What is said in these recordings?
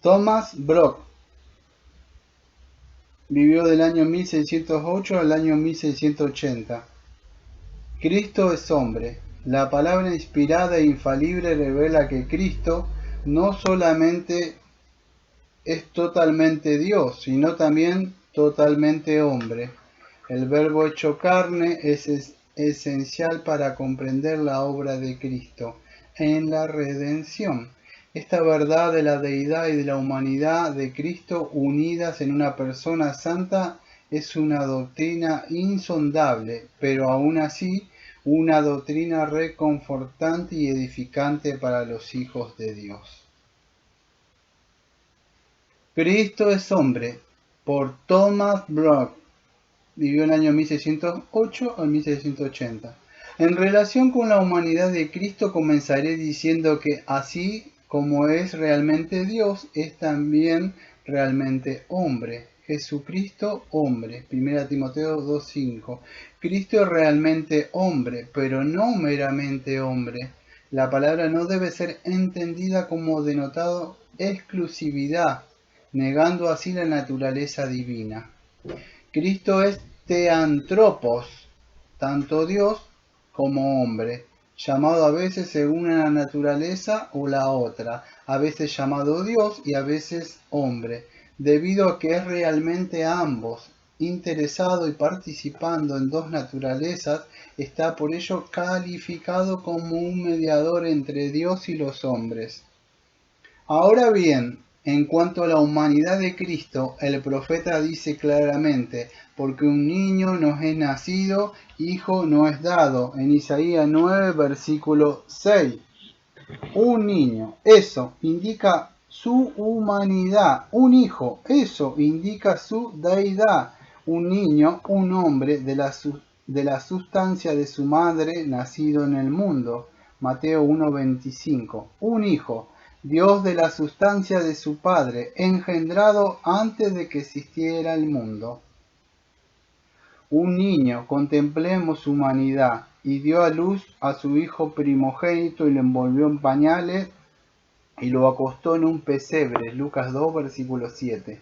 Thomas Brock vivió del año 1608 al año 1680. Cristo es hombre. La palabra inspirada e infalible revela que Cristo no solamente es totalmente Dios, sino también totalmente hombre. El Verbo hecho carne es esencial para comprender la obra de Cristo en la redención. Esta verdad de la deidad y de la humanidad de Cristo unidas en una persona santa es una doctrina insondable, pero aún así una doctrina reconfortante y edificante para los hijos de Dios. Cristo es hombre, por Thomas Brock. Vivió en el año 1608 al 1680. En relación con la humanidad de Cristo comenzaré diciendo que así como es realmente Dios, es también realmente hombre. Jesucristo, hombre. 1 Timoteo 2:5. Cristo es realmente hombre, pero no meramente hombre. La palabra no debe ser entendida como denotado exclusividad, negando así la naturaleza divina. Cristo es teantropos, tanto Dios como hombre, llamado a veces según la naturaleza o la otra, a veces llamado Dios y a veces hombre, debido a que es realmente ambos, interesado y participando en dos naturalezas, está por ello calificado como un mediador entre Dios y los hombres. Ahora bien, en cuanto a la humanidad de Cristo, el profeta dice claramente, porque un niño nos es nacido, hijo nos es dado, en Isaías 9, versículo 6. Un niño, eso indica su humanidad. Un hijo, eso indica su deidad. Un niño, un hombre de la sustancia de su madre, nacido en el mundo. Mateo 1:25. Un hijo, Dios de la sustancia de su Padre, engendrado antes de que existiera el mundo. Un niño, contemplemos su humanidad, y dio a luz a su hijo primogénito y lo envolvió en pañales y lo acostó en un pesebre. Lucas 2, versículo 7.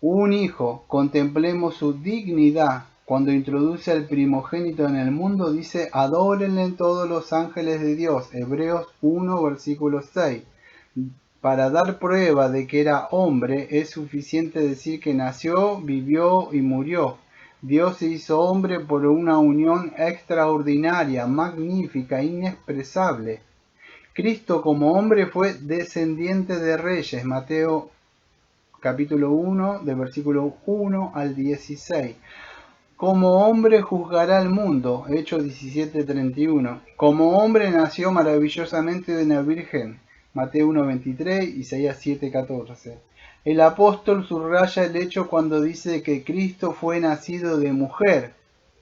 Un hijo, contemplemos su dignidad. Cuando introduce al primogénito en el mundo, dice, adórenle todos los ángeles de Dios. Hebreos 1, versículo 6. Para dar prueba de que era hombre, es suficiente decir que nació, vivió y murió. Dios se hizo hombre por una unión extraordinaria, magnífica, inexpresable. Cristo como hombre fue descendiente de reyes. Mateo capítulo 1, del versículo 1 al 16. Como hombre juzgará al mundo. Hechos 17:31. Como hombre nació maravillosamente de una virgen. Mateo 1:23, Isaías 7:14. El apóstol subraya el hecho cuando dice que Cristo fue nacido de mujer,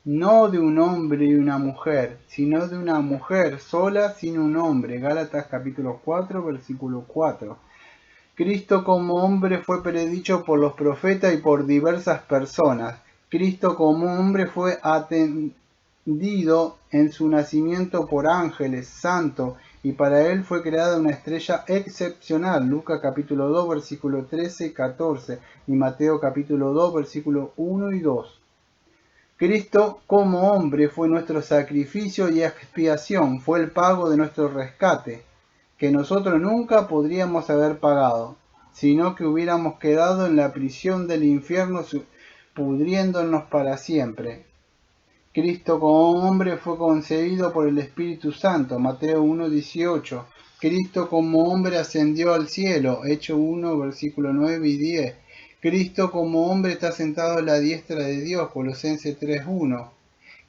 no de un hombre y una mujer, sino de una mujer sola sin un hombre. Gálatas capítulo 4, versículo 4. Cristo como hombre fue predicho por los profetas y por diversas personas. Cristo como hombre fue atendido en su nacimiento por ángeles, santos, y para él fue creada una estrella excepcional. Lucas capítulo 2, versículo 13 y 14, y Mateo capítulo 2, versículo 1 y 2. Cristo como hombre fue nuestro sacrificio y expiación, fue el pago de nuestro rescate, que nosotros nunca podríamos haber pagado, sino que hubiéramos quedado en la prisión del infierno pudriéndonos para siempre. Cristo como hombre fue concebido por el Espíritu Santo, Mateo 1:18. Cristo como hombre ascendió al cielo, Hechos 1, versículo 9 y 10. Cristo como hombre está sentado a la diestra de Dios, Colosenses 3:1.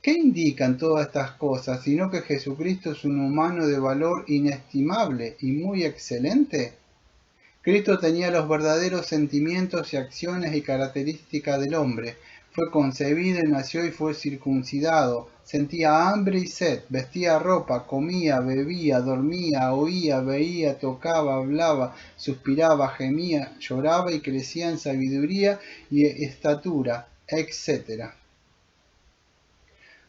¿Qué indican todas estas cosas, sino que Jesucristo es un humano de valor inestimable y muy excelente? Cristo tenía los verdaderos sentimientos y acciones y características del hombre. Fue concebido y nació y fue circuncidado. Sentía hambre y sed, vestía ropa, comía, bebía, dormía, oía, veía, tocaba, hablaba, suspiraba, gemía, lloraba y crecía en sabiduría y estatura, etc.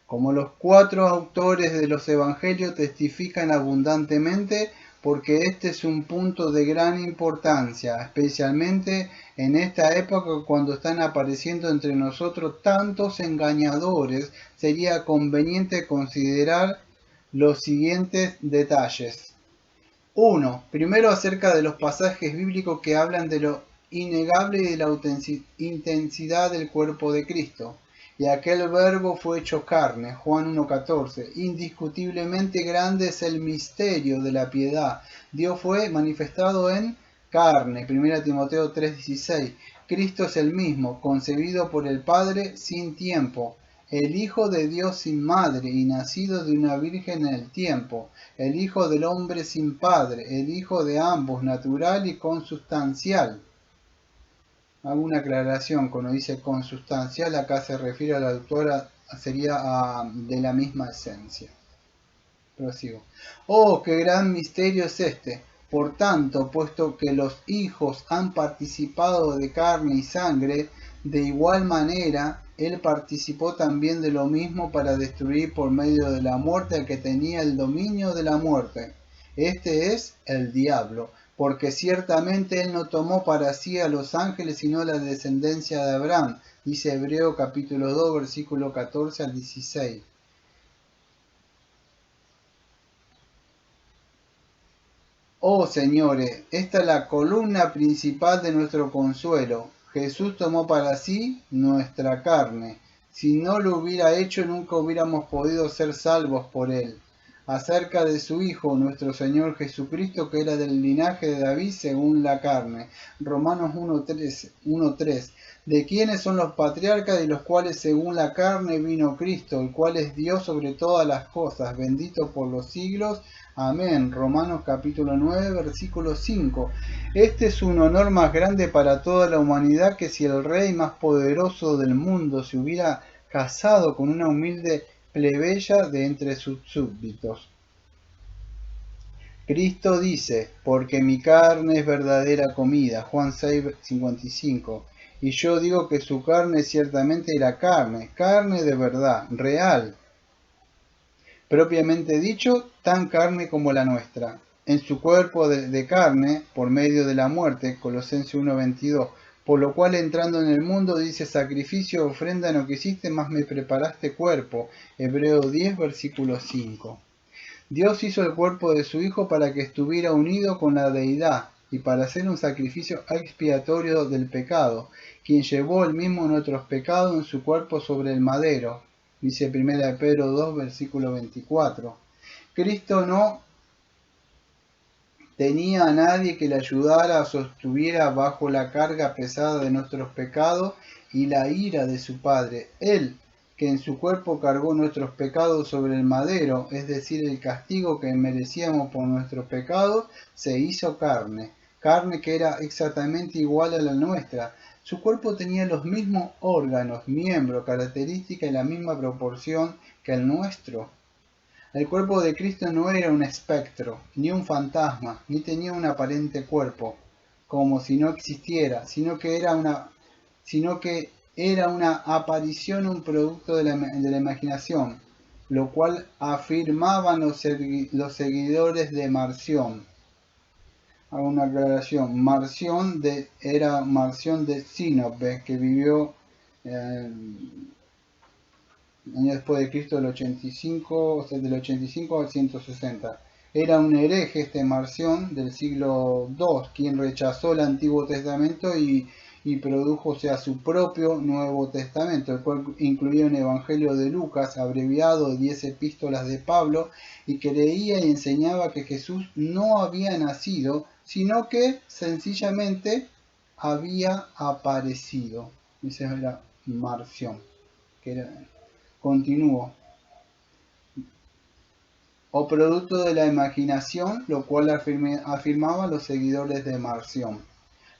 Como los 4 autores de los evangelios testifican abundantemente, porque este es un punto de gran importancia, especialmente en esta época cuando están apareciendo entre nosotros tantos engañadores. Sería conveniente considerar los siguientes detalles. 1. Primero acerca de los pasajes bíblicos que hablan de lo innegable y de la intensidad del cuerpo de Cristo. Y aquel verbo fue hecho carne, Juan 1.14. Indiscutiblemente grande es el misterio de la piedad. Dios fue manifestado en carne, 1 Timoteo 3.16. Cristo es el mismo, concebido por el Padre sin tiempo. El Hijo de Dios sin madre y nacido de una virgen en el tiempo, el Hijo del hombre sin padre, el Hijo de ambos, natural y consustancial. Hago una aclaración, cuando dice consustancial, acá se refiere a la autora, sería de la misma esencia. Prosigo. Oh, qué gran misterio es este. Por tanto, puesto que los hijos han participado de carne y sangre, de igual manera él participó también de lo mismo para destruir por medio de la muerte al que tenía el dominio de la muerte. Este es el diablo, porque ciertamente él no tomó para sí a los ángeles, sino la descendencia de Abraham, dice Hebreo capítulo 2, versículo 14 al 16. Oh señores, esta es la columna principal de nuestro consuelo. Jesús tomó para sí nuestra carne. Si no lo hubiera hecho, nunca hubiéramos podido ser salvos por él. Acerca de su Hijo, nuestro Señor Jesucristo, que era del linaje de David según la carne. Romanos 1.3. De quienes son los patriarcas, de los cuales según la carne vino Cristo, el cual es Dios sobre todas las cosas, bendito por los siglos. Amén. Romanos capítulo 9, versículo 5. Este es un honor más grande para toda la humanidad que si el rey más poderoso del mundo se hubiera casado con una humilde plebeya de entre sus súbditos. Cristo dice, porque mi carne es verdadera comida, Juan 6:55, y yo digo que su carne ciertamente era carne, carne de verdad, real, propiamente dicho, tan carne como la nuestra, en su cuerpo de carne, por medio de la muerte, Colosenses 1:22, por lo cual entrando en el mundo dice, sacrificio, ofrenda no quisiste, mas me preparaste cuerpo, Hebreo 10, versículo 5. Dios hizo el cuerpo de su Hijo para que estuviera unido con la deidad y para hacer un sacrificio expiatorio del pecado, quien llevó el mismo nuestros pecados en su cuerpo sobre el madero, dice 1 Pedro 2, versículo 24. Cristo no tenía a nadie que le ayudara o sostuviera bajo la carga pesada de nuestros pecados y la ira de su Padre. Él, que en su cuerpo cargó nuestros pecados sobre el madero, es decir, el castigo que merecíamos por nuestros pecados, se hizo carne, carne que era exactamente igual a la nuestra. Su cuerpo tenía los mismos órganos, miembros, características y la misma proporción que el nuestro. El cuerpo de Cristo no era un espectro, ni un fantasma, ni tenía un aparente cuerpo, como si no existiera, sino que era una aparición, un producto de la imaginación, lo cual afirmaban los seguidores de Marción. Hago una aclaración. Marción era Marción de Sinope, que vivió años después de Cristo, del 85, o sea, del 85 al 160. Era un hereje Marción del siglo II, quien rechazó el Antiguo Testamento y produjo, o sea, su propio Nuevo Testamento, el cual incluía un Evangelio de Lucas, abreviado de 10 epístolas de Pablo, y creía y enseñaba que Jesús no había nacido, sino que sencillamente había aparecido. Esa era Marción, que era... Continúo. O producto de la imaginación, lo cual afirmaban los seguidores de Marción.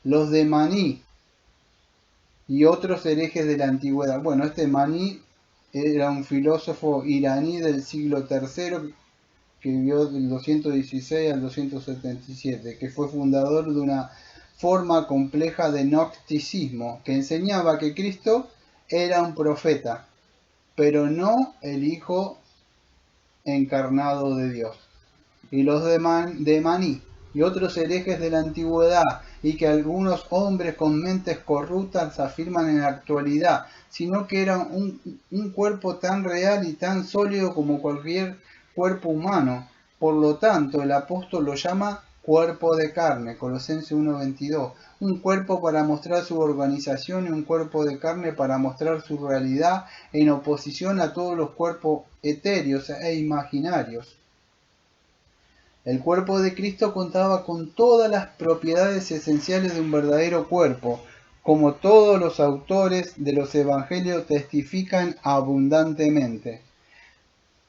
Los de Maní y otros herejes de la antigüedad. Bueno, Maní era un filósofo iraní del siglo III que vivió del 216 al 277, que fue fundador de una forma compleja de gnosticismo que enseñaba que Cristo era un profeta, pero no el Hijo encarnado de Dios. y los de Maní, y otros herejes de la antigüedad, y que algunos hombres con mentes corruptas afirman en la actualidad, sino que era un cuerpo tan real y tan sólido como cualquier cuerpo humano. Por lo tanto, el apóstol lo llama cuerpo de carne, Colosenses 1:22, un cuerpo para mostrar su organización y un cuerpo de carne para mostrar su realidad en oposición a todos los cuerpos etéreos e imaginarios. El cuerpo de Cristo contaba con todas las propiedades esenciales de un verdadero cuerpo, como todos los autores de los evangelios testifican abundantemente.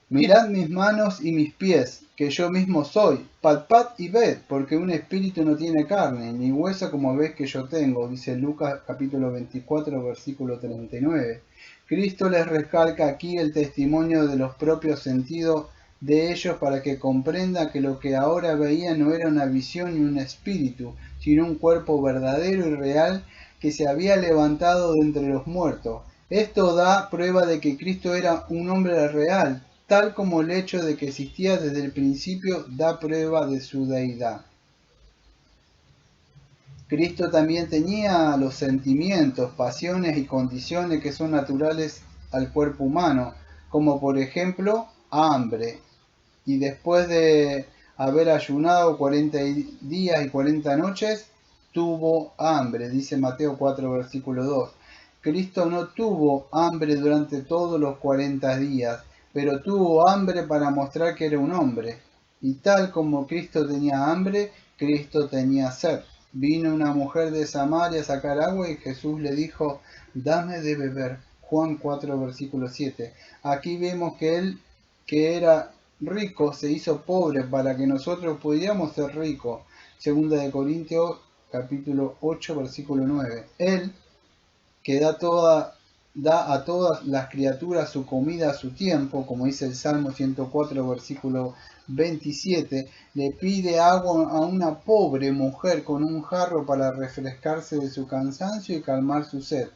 Mirad mis manos y mis pies, que yo mismo soy. Palpad y ved, porque un espíritu no tiene carne, ni hueso como ves que yo tengo, dice Lucas capítulo 24, versículo 39. Cristo les recalca aquí el testimonio de los propios sentidos de ellos para que comprenda que lo que ahora veían no era una visión ni un espíritu, sino un cuerpo verdadero y real que se había levantado de entre los muertos. Esto da prueba de que Cristo era un hombre real, tal como el hecho de que existía desde el principio da prueba de su deidad. Cristo también tenía los sentimientos, pasiones y condiciones que son naturales al cuerpo humano, como por ejemplo hambre. Y después de haber ayunado 40 días y 40 noches, tuvo hambre, dice Mateo 4, versículo 2. Cristo no tuvo hambre durante todos los 40 días, pero tuvo hambre para mostrar que era un hombre. Y tal como Cristo tenía hambre, Cristo tenía sed. Vino una mujer de Samaria a sacar agua y Jesús le dijo, dame de beber. Juan 4, versículo 7. Aquí vemos que él, que era rico, se hizo pobre para que nosotros pudiéramos ser ricos. Segunda de Corintios capítulo 8, versículo 9. Él, que da a todas las criaturas su comida a su tiempo, como dice el Salmo 104, versículo 27, le pide agua a una pobre mujer con un jarro para refrescarse de su cansancio y calmar su sed.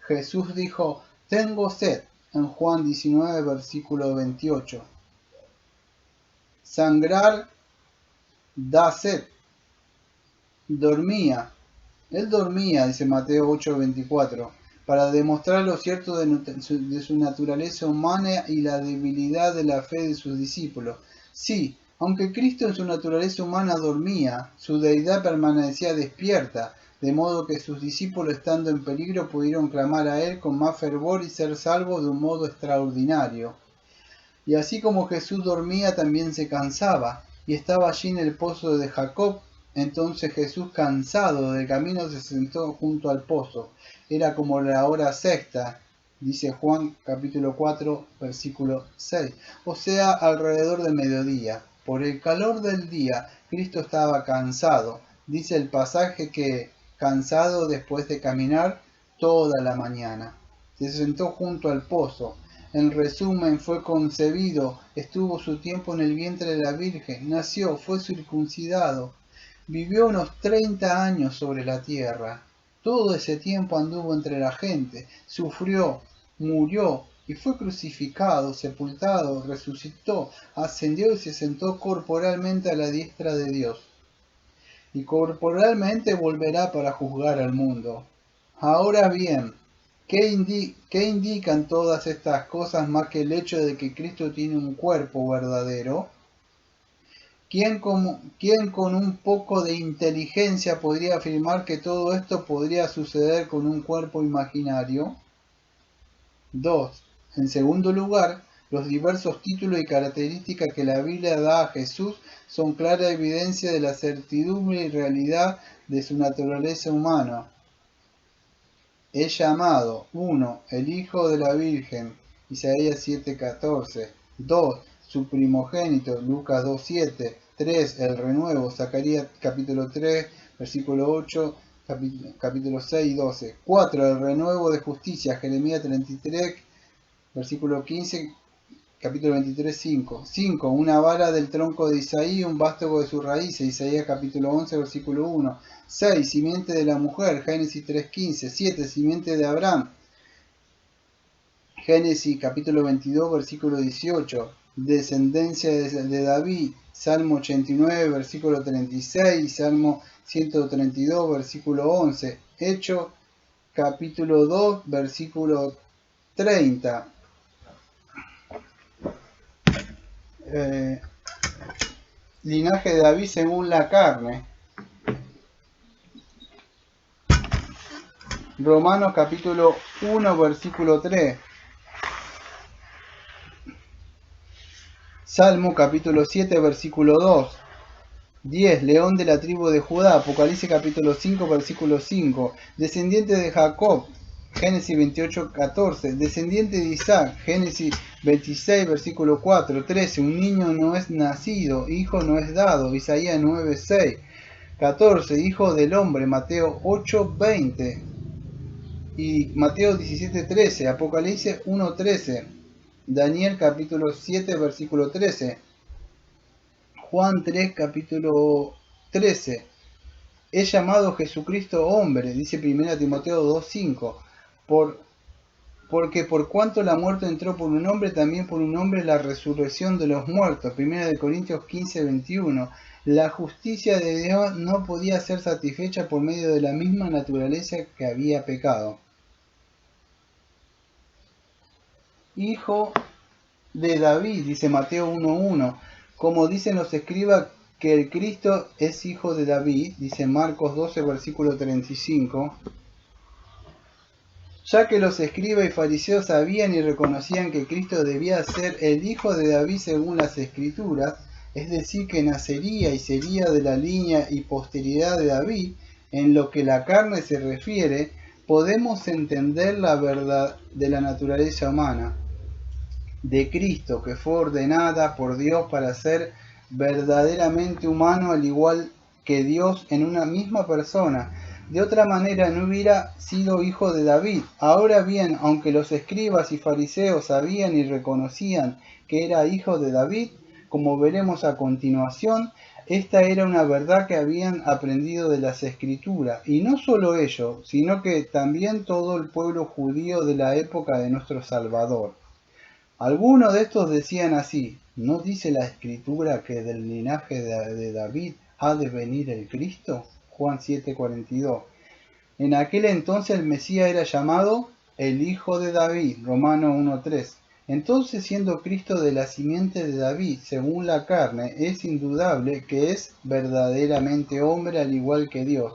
Jesús dijo, tengo sed, en Juan 19, versículo 28. Sangrar da sed. Él dormía, dice Mateo 8:24, para demostrar lo cierto de su naturaleza humana y la debilidad de la fe de sus discípulos. Sí, aunque Cristo en su naturaleza humana dormía, su deidad permanecía despierta, de modo que sus discípulos, estando en peligro, pudieron clamar a Él con más fervor y ser salvos de un modo extraordinario. Y así como Jesús dormía, también se cansaba, y estaba allí en el pozo de Jacob. Entonces Jesús, cansado del camino, se sentó junto al pozo. Era como la hora sexta, dice Juan capítulo 4, versículo 6, o sea, alrededor de mediodía. Por el calor del día, Cristo estaba cansado. Dice el pasaje que, cansado después de caminar toda la mañana, se sentó junto al pozo. En resumen, fue concebido, estuvo su tiempo en el vientre de la Virgen, nació, fue circuncidado, vivió unos 30 años sobre la tierra. Todo ese tiempo anduvo entre la gente, sufrió, murió y fue crucificado, sepultado, resucitó, ascendió y se sentó corporalmente a la diestra de Dios. Y corporalmente volverá para juzgar al mundo. Ahora bien, ¿qué indican todas estas cosas más que el hecho de que Cristo tiene un cuerpo verdadero? ¿Quién con un poco de inteligencia podría afirmar que todo esto podría suceder con un cuerpo imaginario? 2. En segundo lugar, los diversos títulos y características que la Biblia da a Jesús son clara evidencia de la certidumbre y realidad de su naturaleza humana. Es llamado 1. El Hijo de la Virgen, Isaías 7:14. 2. Su primogénito, Lucas 2:7. 3. El renuevo, Zacarías capítulo 3, versículo 8, capítulo 6 y 12. 4. El renuevo de justicia, Jeremías 33, versículo 15, capítulo 23, 5. 5. Una vara del tronco de Isaí, un vástago de sus raíces, Isaías capítulo 11, versículo 1. 6. Simiente de la mujer, Génesis 3:15. 7. Simiente de Abraham, Génesis capítulo 22, versículo 18. Descendencia de David, Salmo 89, versículo 36 y Salmo 132, versículo 11. Hechos capítulo 2, versículo 30. Linaje de David según la carne. Romanos capítulo 1, versículo 3. Salmo capítulo 7, versículo 2. 10. León de la tribu de Judá. Apocalipsis capítulo 5, versículo 5. Descendiente de Jacob. Génesis 28, 14. Descendiente de Isaac. Génesis 26, versículo 4. 13. Un niño no es nacido, hijo no es dado. Isaías 9, 6. 14. Hijo del hombre. Mateo 8, 20. Y Mateo 17, 13. Apocalipsis 1, 13. Daniel capítulo 7, versículo 13. Juan 3, capítulo 13. Es llamado Jesucristo hombre, dice 1 Timoteo 2, 5. Porque por cuanto la muerte entró por un hombre, también por un hombre la resurrección de los muertos. 1 Corintios 15, 21. La justicia de Dios no podía ser satisfecha por medio de la misma naturaleza que había pecado. Hijo de David, dice Mateo 1:1, como dicen los escribas que el Cristo es hijo de David, dice Marcos 12, versículo 35, ya que los escribas y fariseos sabían y reconocían que Cristo debía ser el hijo de David según las escrituras, es decir, que nacería y sería de la línea y posteridad de David, en lo que la carne se refiere, podemos entender la verdad de la naturaleza humana de Cristo, que fue ordenada por Dios para ser verdaderamente humano al igual que Dios en una misma persona. De otra manera no hubiera sido hijo de David. Ahora bien, aunque los escribas y fariseos sabían y reconocían que era hijo de David, como veremos a continuación, esta era una verdad que habían aprendido de las Escrituras. Y no solo ellos, sino que también todo el pueblo judío de la época de nuestro Salvador. Algunos de estos decían así: ¿no dice la Escritura que del linaje de David ha de venir el Cristo? Juan 7:42. En aquel entonces el Mesías era llamado el Hijo de David, Romanos 1:3. Entonces, siendo Cristo de la simiente de David, según la carne, es indudable que es verdaderamente hombre al igual que Dios,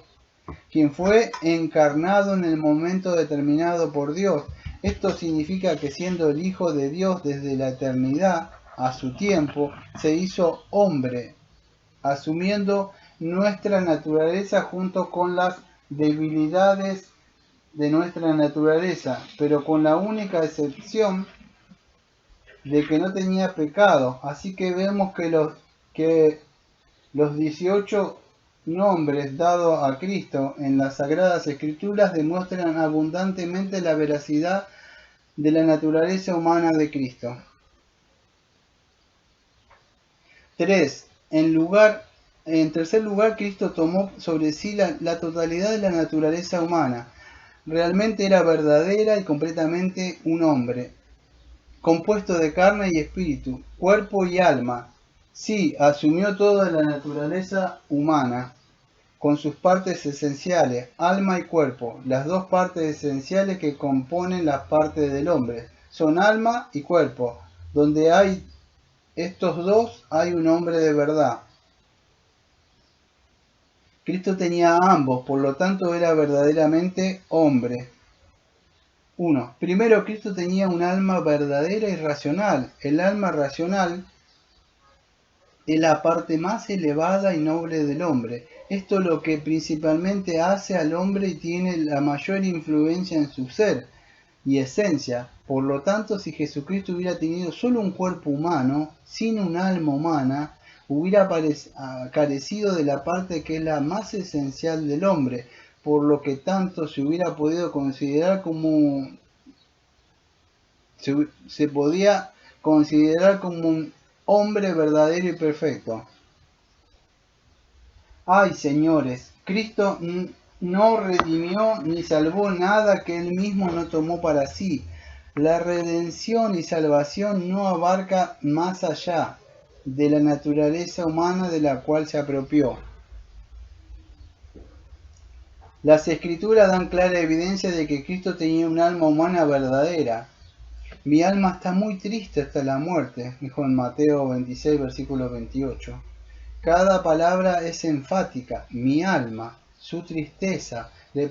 quien fue encarnado en el momento determinado por Dios. Esto significa que siendo el Hijo de Dios desde la eternidad, a su tiempo, se hizo hombre, asumiendo nuestra naturaleza junto con las debilidades de nuestra naturaleza, pero con la única excepción de que no tenía pecado. Así que vemos que los 18 nombres dados a Cristo en las Sagradas Escrituras demuestran abundantemente la veracidad de la naturaleza humana de Cristo. 3. En tercer lugar, Cristo tomó sobre sí la totalidad de la naturaleza humana. Realmente era verdadera y completamente un hombre, compuesto de carne y espíritu, cuerpo y alma. Sí, asumió toda la naturaleza humana, con sus partes esenciales, alma y cuerpo. Las dos partes esenciales que componen las partes del hombre son alma y cuerpo. Donde hay estos dos, hay un hombre de verdad. Cristo tenía ambos, por lo tanto era verdaderamente hombre. 1. Primero, Cristo tenía un alma verdadera y racional. El alma racional es la parte más elevada y noble del hombre. Esto es lo que principalmente hace al hombre y tiene la mayor influencia en su ser y esencia. Por lo tanto, si Jesucristo hubiera tenido solo un cuerpo humano, sin un alma humana, hubiera carecido de la parte que es la más esencial del hombre, por lo que tanto se hubiera podido considerar como se podía considerar como un hombre verdadero y perfecto. Ay, señores, Cristo no redimió ni salvó nada que él mismo no tomó para sí. La redención y salvación no abarca más allá. de la naturaleza humana de la cual se apropió. Las escrituras dan clara evidencia de que Cristo tenía un alma humana verdadera. Mi alma está muy triste hasta la muerte, dijo en Mateo 26, versículo 28. Cada palabra es enfática. Mi alma, su tristeza, le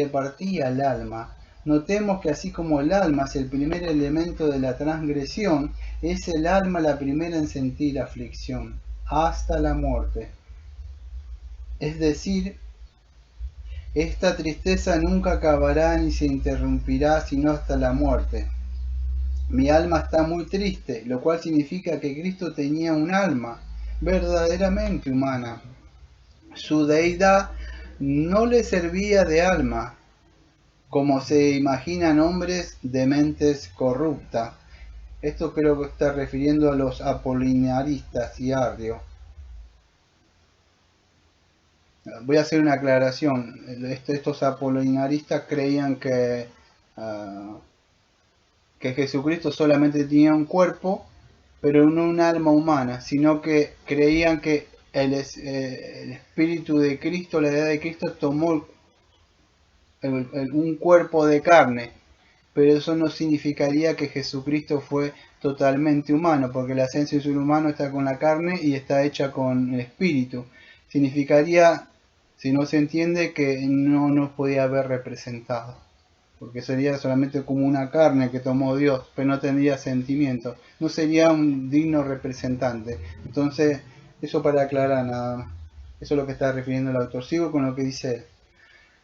partía el alma. Notemos que así como el alma es el primer elemento de la transgresión, es el alma la primera en sentir aflicción, hasta la muerte. Es decir, esta tristeza nunca acabará ni se interrumpirá sino hasta la muerte. Mi alma está muy triste, lo cual significa que Cristo tenía un alma verdaderamente humana. Su deidad no le servía de alma, como se imaginan hombres de mentes corruptas. Esto creo que está refiriendo a los apolinaristas y Arrio. Voy a hacer una aclaración. Estos apolinaristas creían que Jesucristo solamente tenía un cuerpo, pero no un alma humana, sino que creían que el Espíritu de Cristo, la deidad de Cristo, tomó un cuerpo de carne, pero eso no significaría que Jesucristo fue totalmente humano, porque la esencia del ser humano está con la carne y está hecha con el espíritu. Significaría, si no se entiende, que no nos podía haber representado, porque sería solamente como una carne que tomó Dios, pero no tendría sentimiento, no sería un digno representante. Entonces, eso para aclarar nada más. Eso es lo que está refiriendo el autor. Sigo con lo que dice él.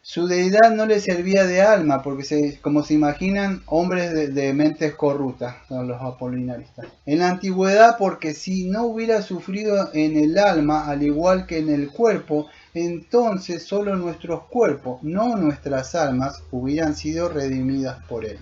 Su deidad no le servía de alma, porque como se imaginan, hombres de mentes corruptas, son los apolinaristas. En la antigüedad, porque si no hubiera sufrido en el alma, al igual que en el cuerpo, entonces solo nuestros cuerpos, no nuestras almas, hubieran sido redimidas por él.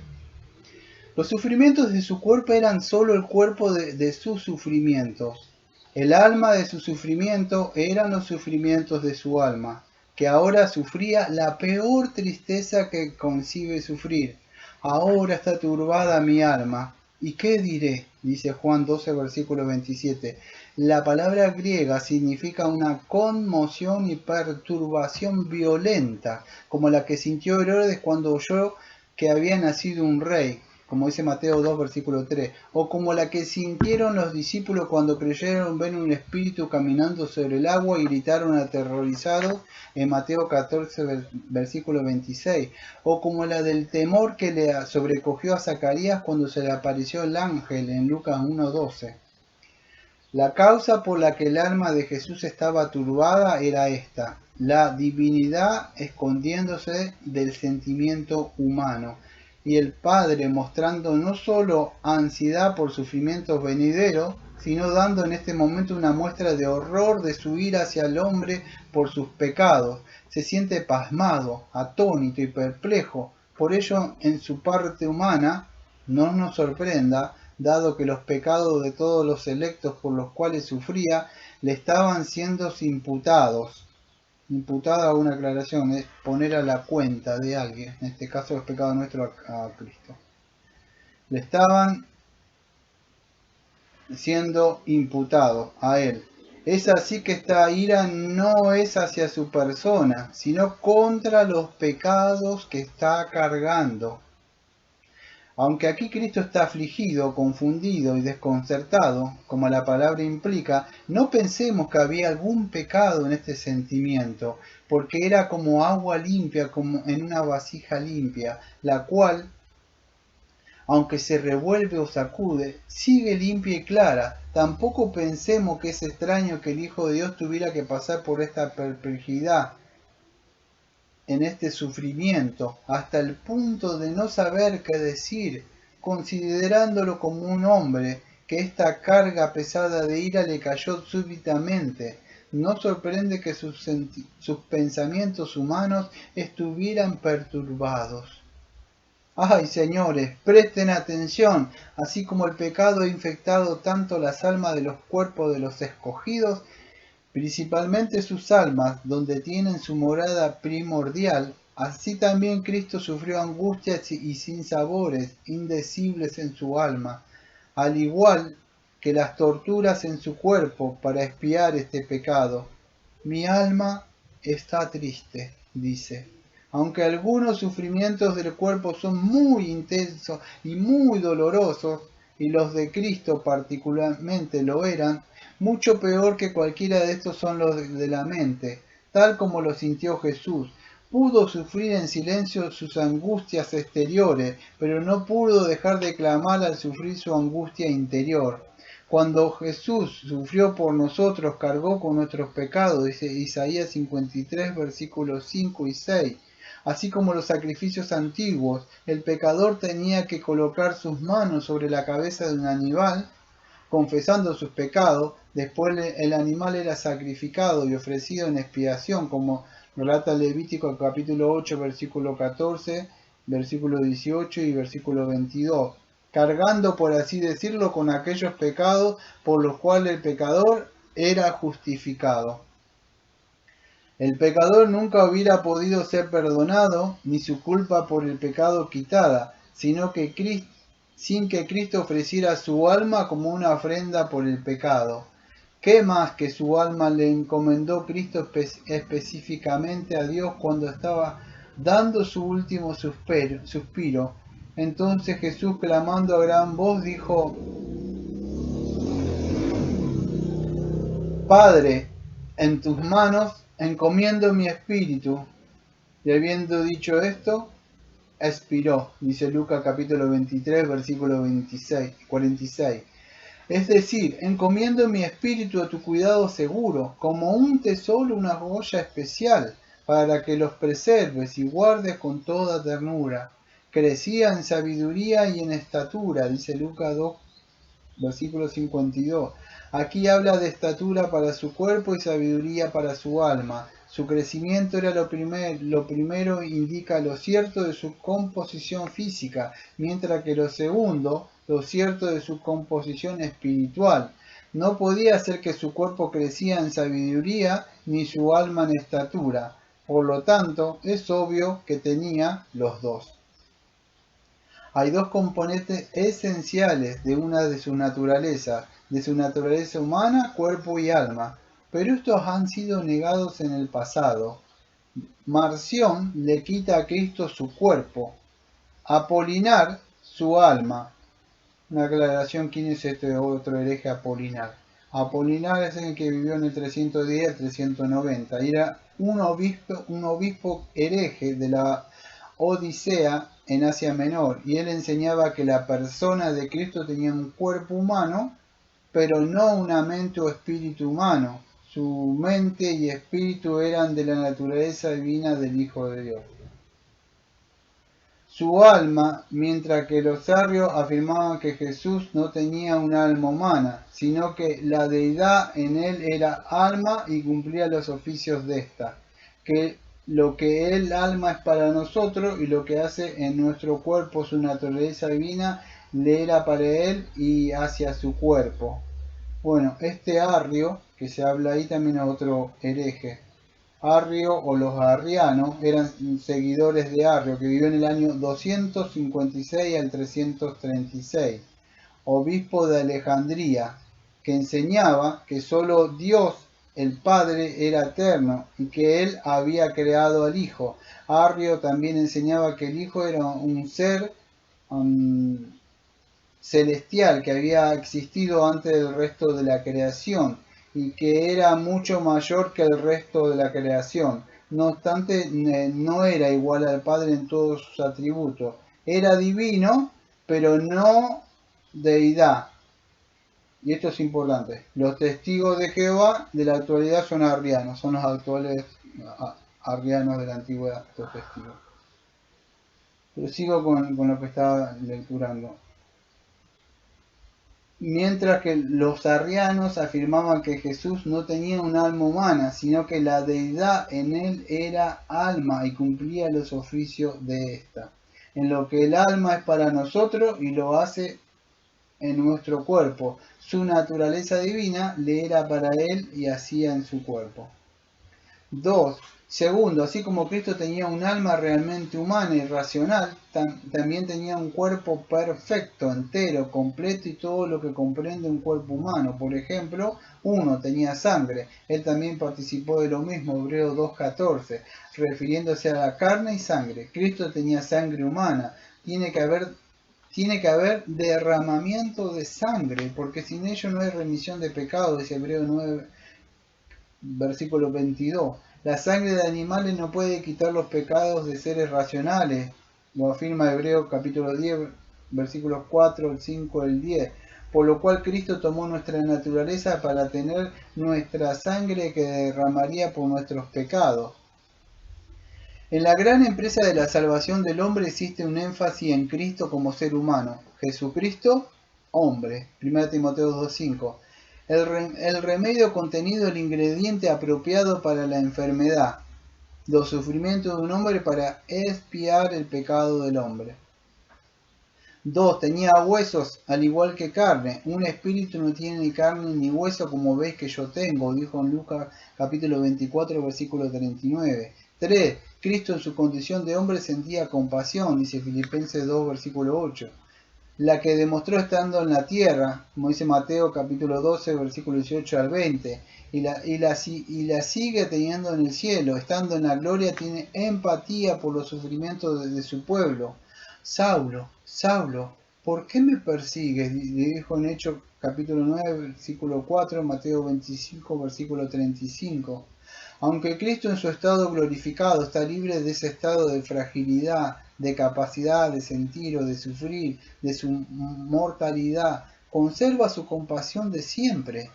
Los sufrimientos de su cuerpo eran solo el cuerpo de sus sufrimientos. El alma de su sufrimiento eran los sufrimientos de su alma, que ahora sufría la peor tristeza que concibe sufrir. Ahora está turbada mi alma. ¿Y qué diré? Dice Juan 12, versículo 27. La palabra griega significa una conmoción y perturbación violenta, como la que sintió Herodes cuando oyó que había nacido un rey, como dice Mateo 2, versículo 3, o como la que sintieron los discípulos cuando creyeron ver un espíritu caminando sobre el agua y gritaron aterrorizados en Mateo 14, versículo 26, o como la del temor que le sobrecogió a Zacarías cuando se le apareció el ángel en Lucas 1, 12. La causa por la que el alma de Jesús estaba turbada era esta: la divinidad escondiéndose del sentimiento humano, y el Padre mostrando no solo ansiedad por sufrimientos venideros, sino dando en este momento una muestra de horror de su ira hacia el hombre por sus pecados. Se siente pasmado, atónito y perplejo. Por ello, en su parte humana, no nos sorprenda, dado que los pecados de todos los electos por los cuales sufría le estaban siendo imputados. Imputada, una aclaración, es poner a la cuenta de alguien, en este caso los pecados nuestros a Cristo. Le estaban siendo imputados a él. Es así que esta ira no es hacia su persona, sino contra los pecados que está cargando. Aunque aquí Cristo está afligido, confundido y desconcertado, como la palabra implica, no pensemos que había algún pecado en este sentimiento, porque era como agua limpia, como en una vasija limpia, la cual, aunque se revuelve o sacude, sigue limpia y clara. Tampoco pensemos que es extraño que el Hijo de Dios tuviera que pasar por esta perplejidad, en este sufrimiento, hasta el punto de no saber qué decir, considerándolo como un hombre, que esta carga pesada de ira le cayó súbitamente. No sorprende que sus pensamientos humanos estuvieran perturbados. ¡Ay, señores! Presten atención, así como el pecado ha infectado tanto las almas de los cuerpos de los escogidos, principalmente sus almas, donde tienen su morada primordial, así también Cristo sufrió angustias y sinsabores indecibles en su alma, al igual que las torturas en su cuerpo para expiar este pecado. Mi alma está triste, dice. Aunque algunos sufrimientos del cuerpo son muy intensos y muy dolorosos, y los de Cristo particularmente lo eran, mucho peor que cualquiera de estos son los de la mente, tal como lo sintió Jesús. Pudo sufrir en silencio sus angustias exteriores, pero no pudo dejar de clamar al sufrir su angustia interior. Cuando Jesús sufrió por nosotros, cargó con nuestros pecados, dice Isaías 53, versículos 5 y 6. Así como los sacrificios antiguos, el pecador tenía que colocar sus manos sobre la cabeza de un animal, confesando sus pecados. Después el animal era sacrificado y ofrecido en expiación, como relata Levítico capítulo 8, versículo 14, versículo 18 y versículo 22, cargando, por así decirlo, con aquellos pecados por los cuales el pecador era justificado. El pecador nunca hubiera podido ser perdonado, ni su culpa por el pecado quitada, sin que Cristo ofreciera su alma como una ofrenda por el pecado. ¿Qué más que su alma le encomendó Cristo específicamente a Dios cuando estaba dando su último suspiro? Entonces Jesús, clamando a gran voz, dijo: Padre, en tus manos encomiendo mi espíritu. Y habiendo dicho esto, expiró, dice Lucas capítulo 23, versículo 46. Es decir, encomiendo mi espíritu a tu cuidado seguro, como un tesoro, una joya especial, para que los preserves y guardes con toda ternura. Crecía en sabiduría y en estatura, dice Lucas 2, versículo 52. Aquí habla de estatura para su cuerpo y sabiduría para su alma. Su crecimiento era lo primero indica lo cierto de su composición física, mientras que lo segundo, lo cierto de su composición espiritual. No podía ser que su cuerpo crecía en sabiduría ni su alma en estatura. Por lo tanto, es obvio que tenía los dos. Hay dos componentes esenciales de una de su naturaleza humana, cuerpo y alma, pero estos han sido negados en el pasado. Marción le quita a Cristo su cuerpo, Apolinar su alma. Una aclaración: ¿quién es este otro hereje Apolinar? Apolinar es el que vivió en el 310 al 390 y era un obispo hereje de la Odisea en Asia Menor, y él enseñaba que la persona de Cristo tenía un cuerpo humano, pero no una mente o espíritu humano. Su mente y espíritu eran de la naturaleza divina del Hijo de Dios. Su alma, mientras que los arrios afirmaban que Jesús no tenía un alma humana, sino que la deidad en él era alma y cumplía los oficios de ésta, que lo que el alma es para nosotros y lo que hace en nuestro cuerpo su naturaleza divina le era para él y hacia su cuerpo. Bueno, este Arrio, que se habla ahí, también es otro hereje. Arrio o los arrianos eran seguidores de Arrio, que vivió en el año 256 al 336, obispo de Alejandría, que enseñaba que solo Dios el Padre era eterno y que Él había creado al Hijo. Arrio también enseñaba que el Hijo era un ser celestial que había existido antes del resto de la creación y que era mucho mayor que el resto de la creación. No obstante, no era igual al Padre en todos sus atributos. Era divino, pero no deidad. Y esto es importante. Los testigos de Jehová de la actualidad son arrianos, son los actuales arrianos de la antigüedad, estos testigos. Pero sigo con lo que estaba lecturando. Mientras que los arrianos afirmaban que Jesús no tenía un alma humana, sino que la deidad en él era alma y cumplía los oficios de ésta, en lo que el alma es para nosotros y lo hace en nuestro cuerpo. Su naturaleza divina le era para él y hacía en su cuerpo. 2. Segundo, así como Cristo tenía un alma realmente humana y racional, también tenía un cuerpo perfecto, entero, completo y todo lo que comprende un cuerpo humano. Por ejemplo, 1. Tenía sangre. Él también participó de lo mismo, Hebreos 2.14, refiriéndose a la carne y sangre. Cristo tenía sangre humana. Tiene que haber derramamiento de sangre, porque sin ello no hay remisión de pecados, dice Hebreos 9, versículo 22. La sangre de animales no puede quitar los pecados de seres racionales, lo afirma Hebreos capítulo 10, versículos 4, el 5, el 10. Por lo cual Cristo tomó nuestra naturaleza para tener nuestra sangre que derramaría por nuestros pecados. En la gran empresa de la salvación del hombre existe un énfasis en Cristo como ser humano. Jesucristo, hombre. 1 Timoteo 2.5. El remedio contenido, el ingrediente apropiado para la enfermedad, los sufrimientos de un hombre para expiar el pecado del hombre. 2. Tenía huesos al igual que carne. Un espíritu no tiene ni carne ni hueso como veis que yo tengo, dijo en Lucas capítulo 24 versículo 39. 3. Cristo en su condición de hombre sentía compasión, dice Filipenses 2 versículo 8. La que demostró estando en la tierra, como dice Mateo capítulo 12 versículo 18 al 20, y la sigue teniendo en el cielo, estando en la gloria tiene empatía por los sufrimientos de su pueblo. Saulo, Saulo, ¿por qué me persigues? Le dijo en Hechos capítulo 9 versículo 4, Mateo 25 versículo 35. Aunque Cristo en su estado glorificado está libre de ese estado de fragilidad, de capacidad de sentir o de sufrir, de su mortalidad, conserva su compasión de siempre.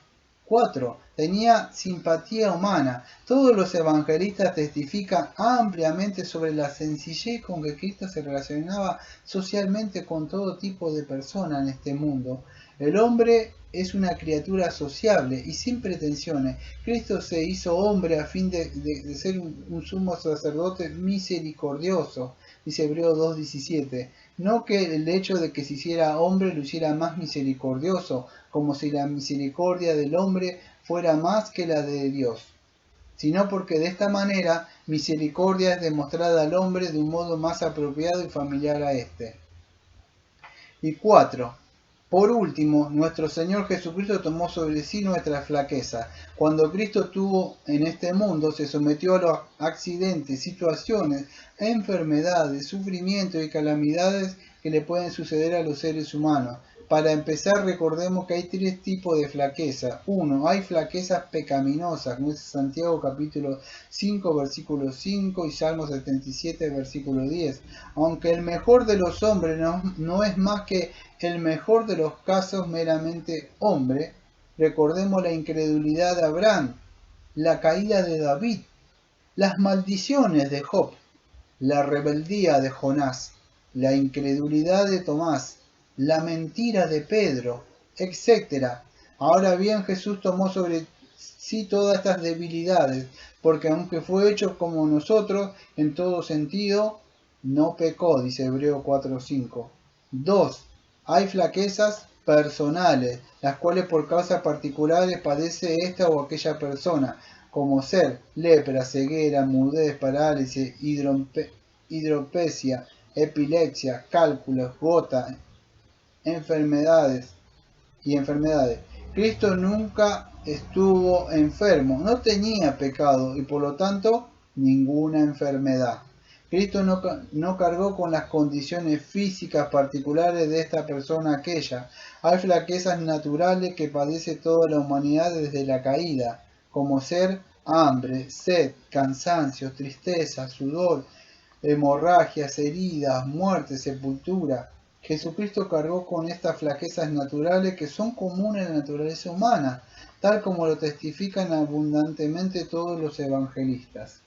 4. Tenía simpatía humana. Todos los evangelistas testifican ampliamente sobre la sencillez con que Cristo se relacionaba socialmente con todo tipo de personas en este mundo. El hombre es una criatura sociable y sin pretensiones. Cristo se hizo hombre a fin de ser un sumo sacerdote misericordioso, dice Hebreos 2.17. No que el hecho de que se hiciera hombre lo hiciera más misericordioso, como si la misericordia del hombre fuera más que la de Dios, sino porque de esta manera misericordia es demostrada al hombre de un modo más apropiado y familiar a éste. Y 4. Por último, nuestro Señor Jesucristo tomó sobre sí nuestra flaqueza. Cuando Cristo estuvo en este mundo, se sometió a los accidentes, situaciones, enfermedades, sufrimientos y calamidades que le pueden suceder a los seres humanos. Para empezar, recordemos que hay 3 tipos de flaqueza. 1. Hay flaquezas pecaminosas, como es Santiago capítulo 5, versículo 5 y Salmo 77, versículo 10. Aunque el mejor de los hombres no es más que el mejor de los casos meramente hombre, recordemos la incredulidad de Abraham, la caída de David, las maldiciones de Job, la rebeldía de Jonás, la incredulidad de Tomás, la mentira de Pedro, etc. Ahora bien, Jesús tomó sobre sí todas estas debilidades, porque aunque fue hecho como nosotros en todo sentido, no pecó, dice Hebreos 4:5. 2. Hay flaquezas personales, las cuales por causas particulares padece esta o aquella persona, como ser lepra, ceguera, mudez, parálisis, hidropesia, epilepsia, cálculos, gota, enfermedades. Cristo nunca estuvo enfermo, no tenía pecado y por lo tanto ninguna enfermedad. Cristo no cargó con las condiciones físicas particulares de esta persona aquella. Hay flaquezas naturales que padece toda la humanidad desde la caída, como ser hambre, sed, cansancio, tristeza, sudor, hemorragias, heridas, muerte, sepultura. Jesucristo cargó con estas flaquezas naturales que son comunes a la naturaleza humana, tal como lo testifican abundantemente todos los evangelistas.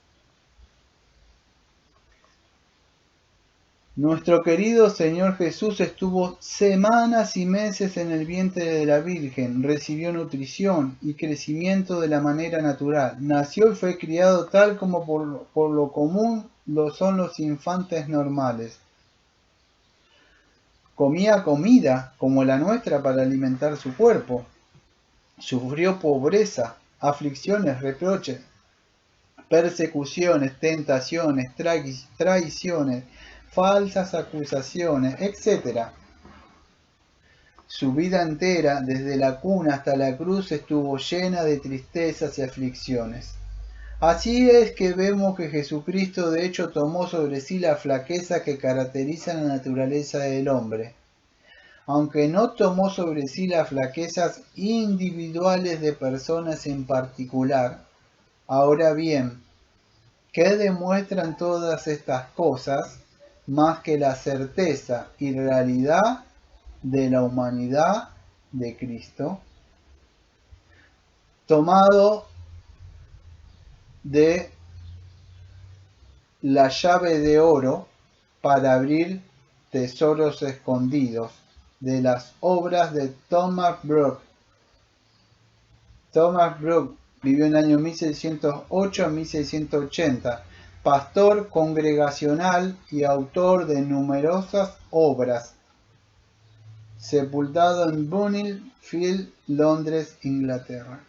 Nuestro querido Señor Jesús estuvo semanas y meses en el vientre de la Virgen, recibió nutrición y crecimiento de la manera natural, nació y fue criado tal como por lo común lo son los infantes normales. Comía comida como la nuestra para alimentar su cuerpo, sufrió pobreza, aflicciones, reproches, persecuciones, tentaciones, traiciones, falsas acusaciones, etc. Su vida entera, desde la cuna hasta la cruz, estuvo llena de tristezas y aflicciones. Así es que vemos que Jesucristo de hecho tomó sobre sí la flaqueza que caracteriza la naturaleza del hombre, aunque no tomó sobre sí las flaquezas individuales de personas en particular. Ahora bien, ¿qué demuestran todas estas cosas más que la certeza y realidad de la humanidad de Cristo? Tomado de la llave de oro para abrir tesoros escondidos, de las obras de Thomas Brooke. Thomas Brooke vivió en el año 1608 a 1680, pastor congregacional y autor de numerosas obras, sepultado en Bunhill Fields, Londres, Inglaterra.